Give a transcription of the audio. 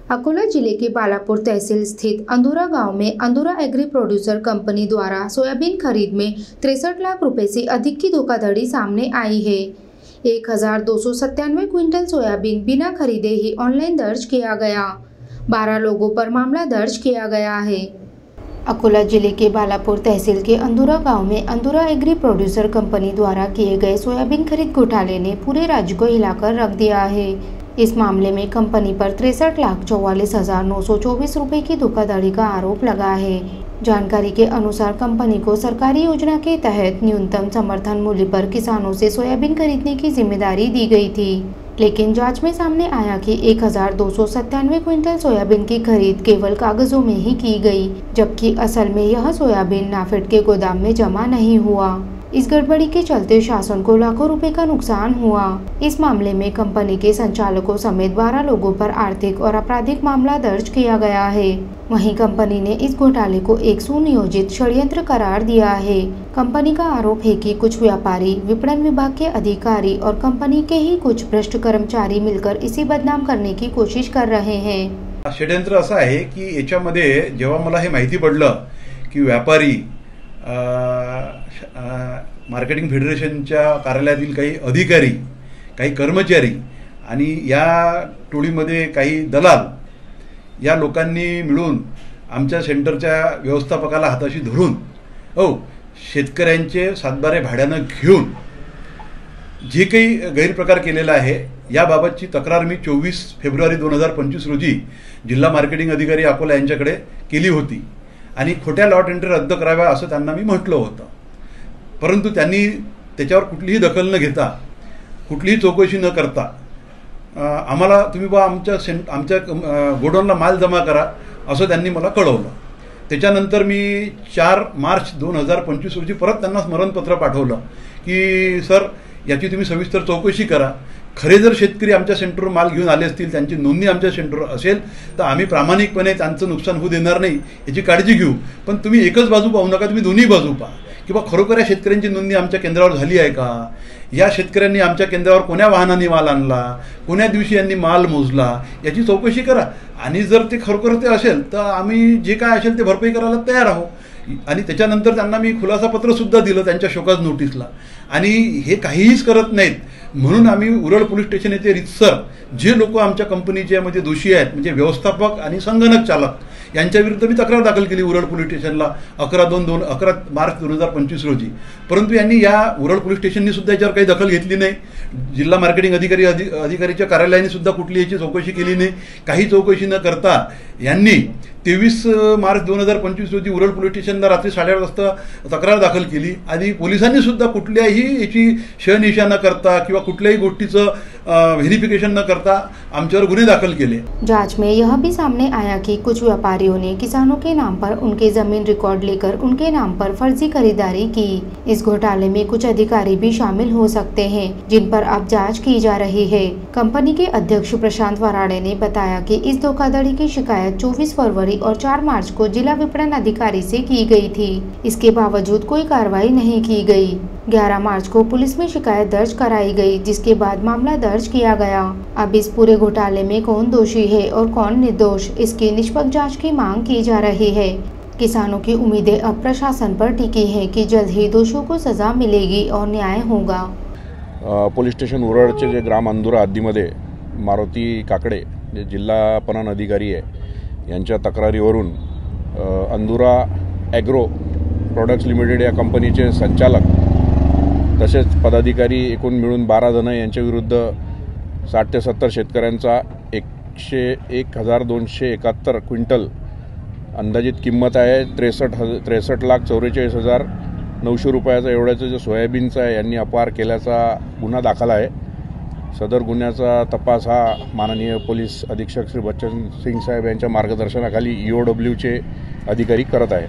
अकोला जिले के बालापुर तहसील स्थित अंदुरा गांव में अंदुरा एग्री प्रोड्यूसर कंपनी द्वारा सोयाबीन खरीद में 63 लाख रुपए से अधिक की धोखाधड़ी सामने आई है। 1297 क्विंटल सोयाबीन बिना खरीदे ही ऑनलाइन दर्ज किया गया। 12 लोगों पर मामला दर्ज किया गया है। अकोला जिले के बालापुर तहसील के अंदुरा गांव में अंदुरा एग्री प्रोड्यूसर कंपनी द्वारा किए गए सोयाबीन खरीद घोटाले ने पूरे राज्य को हिलाकर रख दिया है। इस मामले में कंपनी पर 63,44,924 रुपए की धोखाधड़ी का आरोप लगा है। जानकारी के अनुसार कंपनी को सरकारी योजना के तहत न्यूनतम समर्थन मूल्य पर किसानों से सोयाबीन खरीदने की जिम्मेदारी दी गई थी, लेकिन जांच में सामने आया कि 1297 क्विंटल सोयाबीन की खरीद केवल कागजों में ही की गई, जबकि असल में यह सोयाबीन नाफेड के गोदाम में जमा नहीं हुआ। इस गड़बड़ी के चलते शासन को लाखों रुपए का नुकसान हुआ। इस मामले में कंपनी के संचालकों समेत 12 लोगों पर आर्थिक और आपराधिक मामला दर्ज किया गया है। वहीं कंपनी ने इस घोटाले को एक सुनियोजित षड्यंत्र करार दिया है। कंपनी का आरोप है कि कुछ व्यापारी, विपणन विभाग के अधिकारी और कंपनी के ही कुछ भ्रष्ट कर्मचारी मिलकर इसे बदनाम करने की कोशिश कर रहे हैं। षड्यंत्र असं आहे की याच्यामध्ये जेव्हा मला हे माहिती पडलं की व्यापारी मार्केटिंग फेडरेशनच्या कार्यालयातील काही अधिकारी, काही कर्मचारी आणि या टोळीमध्ये काही दलाल या लोकांनी मिळून आमच्या सेंटरच्या व्यवस्थापकाला हाताशी धरून शेतकऱ्यांचे सातबारे भाड्यानं घेऊन जे काही गैरप्रकार केलेला आहे याबाबतची तक्रार मी 24 फेब्रुवारी 2025 रोजी जिल्हा मार्केटिंग अधिकारी अकोला यांच्याकडे केली होती आणि खोट्या लॉट एंट्री रद्द कराव्या असं त्यांना मी म्हटलं होतं। परंतु त्यांनी त्याच्यावर कुठलीही दखल न घेता, कुठलीही चौकशी न करता आम्हाला तुम्ही बा आमच्या गोडाऊनला माल जमा करा असं त्यांनी मला कळवलं। त्याच्यानंतर मी 4 मार्च 2025 रोजी परत त्यांना स्मरणपत्र पाठवलं की सर याची तुम्ही सविस्तर चौकशी करा। खरे जर शेतकरी आमच्या सेंटरवर माल घेऊन आले असतील, त्यांची नोंदणी आमच्या सेंटरवर असेल तर आम्ही प्रामाणिकपणे त्यांचं नुकसान होऊ देणार नाही याची काळजी घेऊ। पण तुम्ही एकच बाजू पाहू नका, तुम्ही दोन्ही बाजू पहा की बा खरोखर या शेतकऱ्यांची नोंदणी आमच्या केंद्रावर झाली आहे का, या शेतकऱ्यांनी आमच्या केंद्रावर कोण्या वाहनाने माल आणला, कोण्या दिवशी यांनी माल मोजला याची चौकशी करा। आणि जर ते खरोखर ते असेल तर आम्ही जे काय असेल ते भरपाई करायला तयार आहोत। आणि त्याच्यानंतर त्यांना मी खुलासा पत्र सुद्धा दिलं त्यांच्या शोकाज नोटीसला। आणि हे काहीच करत नाहीत म्हणून आम्ही उरळ पोलीस स्टेशन येथे रितसर जे लोक आमच्या कंपनीचे म्हणजे दोषी आहेत, म्हणजे व्यवस्थापक आणि संगणक चालक यांच्या विरुद्ध मी तक्रार दाखल केली उरळ पोलीस स्टेशनला 11 मार्च 2025 रोजी। परंतु यांनी या उरळ पोलीस स्टेशननी सुद्धा याच्यावर काही दखल घेतली नाही। जिल्हा मार्केटिंग अधिकारीच्या कार्यालयाने सुद्धा कुठली याची चौकशी केली नाही। काही चौकशी न करता यांनी 23 मार्च 2025 रोजी उरळ पोलीस स्टेशनला रात्री 8:30 वाजता तक्रार दाखल केली आणि पोलिसांनी सुद्धा कुठल्याही याची शहनिशा न करता किंवा कुठल्याही गोष्टीचं व्हेरिफिकेशन न करता आमच्यावर गुन्हे दाखल केले। जांच में यह भी सामने आया कि कुछ व्यापारियों ने किसानों के नाम पर उनके जमीन रिकॉर्ड लेकर उनके नाम पर फर्जी खरीदारी की। इस घोटाले में कुछ अधिकारी भी शामिल हो सकते हैं, जिन पर अब जांच की जा रही है। कंपनी के अध्यक्ष प्रशांत वराड़े ने बताया कि इस धोखाधड़ी की शिकायत 24 फरवरी और 4 मार्च को जिला विपणन अधिकारी से की गई थी। इसके बावजूद कोई कार्रवाई नहीं की गई। 11 मार्च को पुलिस में शिकायत दर्ज कराई गई, जिसके बाद मामला दर्ज किया गया। अब इस पूरे घोटाले में कौन दोषी है और कौन निर्दोष, इसकी निष्पक्ष जांच की मांग की जा रही है। किसानों की उम्मीदें अब प्रशासन पर टिकी हैं कि जल्द ही दोषियों को सजा मिलेगी और न्याय होगा। पोलीस स्टेशन उरळचे जे ग्राम अंदुरा हद्दीमध्ये मारुती काकडे जे जिल्हा पणन अधिकारी आहे यांच्या तक्रारीवरून अंदुरा ॲग्रो प्रोडक्ट्स लिमिटेड या कंपनीचे संचालक तसेच पदाधिकारी एकूण मिळून 12 जण यांच्या विरुद्ध 60 ते 70 शेतकऱ्यांचा 101,271 क्विंटल अंदाजित किंमत आहे 63,44,900 रुपयाचा एवढ्याचं जे सोयाबीनचं आहे यांनी अपहार केल्याचा गुन्हा दाखल आहे। सदर गुन्ह्याचा तपास हा माननीय पोलीस अधीक्षक श्री बच्चन सिंग साहेब यांच्या मार्गदर्शनाखाली EOWचे अधिकारी करत आहेत।